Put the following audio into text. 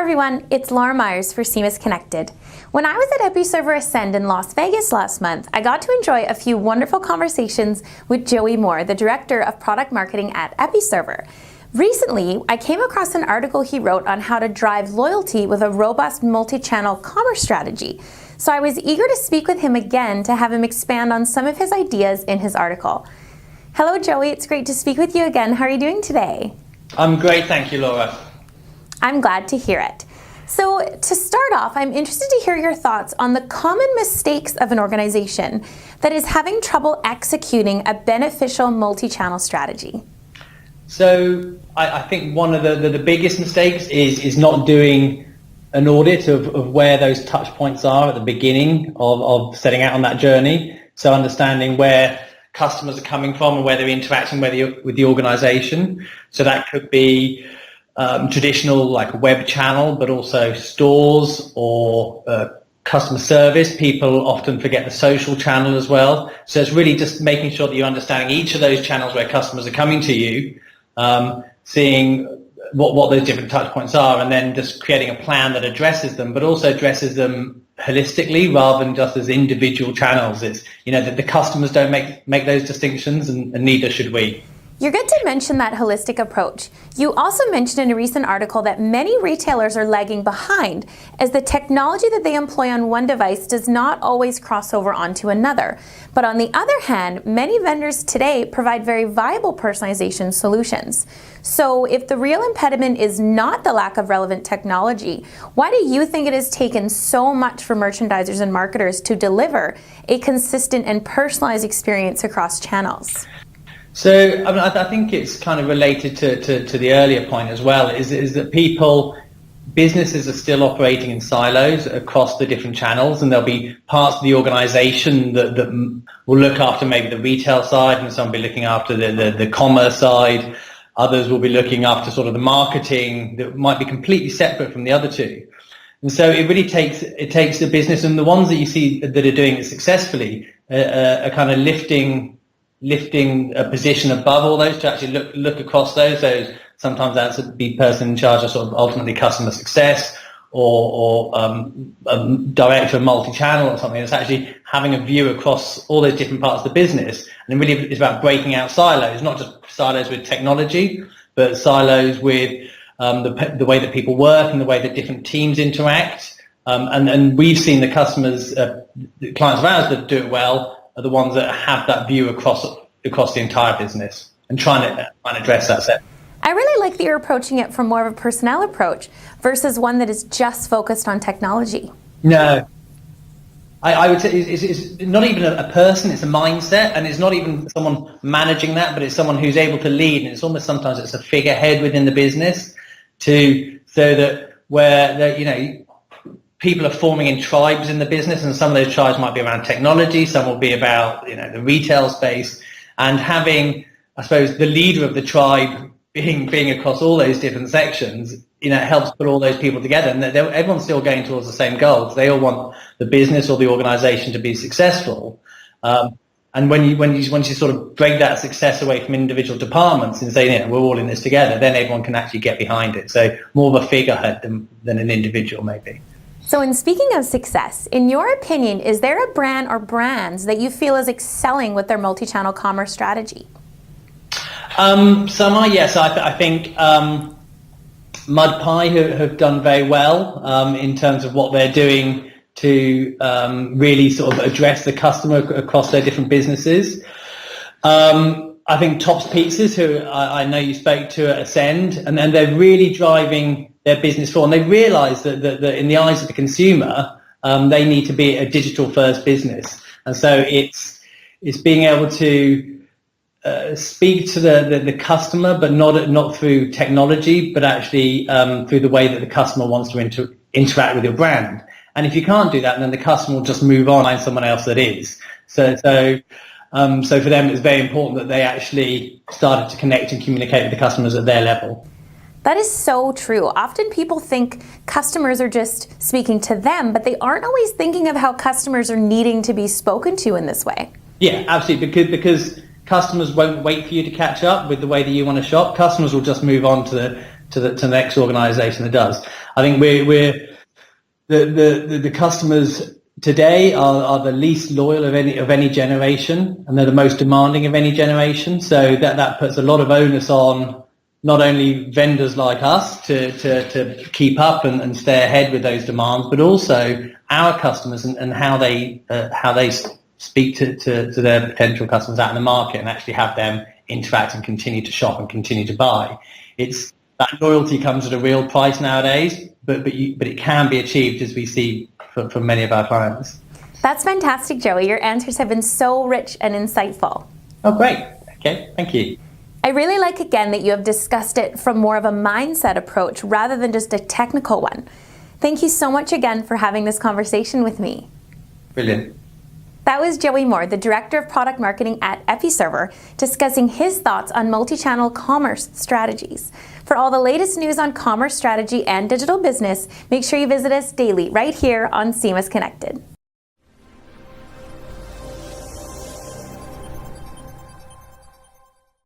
everyone, it's Laura Myers for CMS-Connected. When I was at Episerver Ascend in Las Vegas last month, I got to enjoy a few wonderful conversations with Joey Moore, the Director of Product Marketing at Episerver. Recently, I came across an article he wrote on how to drive loyalty with a robust multi-channel commerce strategy. So I was eager to speak with him again to have him expand on some of his ideas in his article. Hello, Joey. It's great to speak with you again. How are you doing today? I'm great, thank you, Laura. I'm glad to hear it. So to start off, I'm interested to hear your thoughts on the common mistakes of an organization that is having trouble executing a beneficial multi-channel strategy. So I think one of the biggest mistakes is not doing an audit of where those touch points are at the beginning of setting out on that journey. So understanding where customers are coming from and where they're interacting with the organization. So that could be traditional like web channel, but also stores or customer service. People often forget the social channel as well. So it's really just making sure that you're understanding each of those channels where customers are coming to you, seeing what those different touch points are, and then just creating a plan that addresses them, but also addresses them holistically rather than just as individual channels. It's, you know, that the customers don't make those distinctions, and neither should we. You're good to mention that holistic approach. You also mentioned in a recent article that many retailers are lagging behind as the technology that they employ on one device does not always cross over onto another. But on the other hand, many vendors today provide very viable personalization solutions. So if the real impediment is not the lack of relevant technology, why do you think it has taken so much for merchandisers and marketers to deliver a consistent and personalized experience across channels? So I mean, I think it's kind of related to the earlier point as well, is that businesses are still operating in silos across the different channels, and there'll be parts of the organization that will look after maybe the retail side, and some will be looking after the commerce side. Others will be looking after sort of the marketing that might be completely separate from the other two. And so it really takes the business, and the ones that you see that are doing it successfully are kind of lifting a position above all those to actually look across those. So sometimes that's the person in charge of sort of ultimately customer success or director of multi-channel or something. That's actually having a view across all those different parts of the business. And really it's about breaking out silos, not just silos with technology, but silos with the way that people work and the way that different teams interact. And we've seen the customers, the clients of ours that do it well, are the ones that have that view across the entire business and trying to address that set. I really like that you're approaching it from more of a personnel approach versus one that is just focused on technology. No, I would say it's not even a person, it's a mindset, and it's not even someone managing that, but it's someone who's able to lead, and it's almost sometimes it's a figurehead within the business so that where people are forming in tribes in the business, and some of those tribes might be around technology, some will be about the retail space, and having, I suppose, the leader of the tribe being across all those different sections, it helps put all those people together, and everyone's still going towards the same goals. They all want the business or the organization to be successful. And when you sort of break that success away from individual departments and say, we're all in this together, then everyone can actually get behind it. So more of a figurehead than an individual, maybe. So in speaking of success, in your opinion, is there a brand or brands that you feel is excelling with their multi-channel commerce strategy? Some are, yes. I think MudPie have done very well in terms of what they're doing to really sort of address the customer across their different businesses. I think Tops Pizzas, who I know you spoke to at Ascend, and then they're really driving their business forward. And they realise that in the eyes of the consumer, they need to be a digital-first business. And so it's being able to speak to the customer, but not through technology, but actually through the way that the customer wants to interact with your brand. And if you can't do that, then the customer will just move on and find someone else that is. So for them, it's very important that they actually started to connect and communicate with the customers at their level. That is so true. Often people think customers are just speaking to them, but they aren't always thinking of how customers are needing to be spoken to in this way. Yeah, absolutely, because customers won't wait for you to catch up with the way that you want to shop. Customers will just move on to to the next organization that does. I think the customers today are the least loyal of any generation, and they're the most demanding of any generation. So that puts a lot of onus on not only vendors like us to keep up and stay ahead with those demands, but also our customers and how they speak to their potential customers out in the market and actually have them interact and continue to shop and continue to buy. It's that loyalty comes at a real price nowadays, but it can be achieved, as we see from many of our clients. That's fantastic, Joey. Your answers have been so rich and insightful. Oh, great. Okay, thank you. I really like, again, that you have discussed it from more of a mindset approach rather than just a technical one. Thank you so much again for having this conversation with me. Brilliant. That was Joey Moore, the Director of Product Marketing at Episerver, discussing his thoughts on multi-channel commerce strategies. For all the latest news on commerce strategy and digital business, make sure you visit us daily right here on CMS-Connected.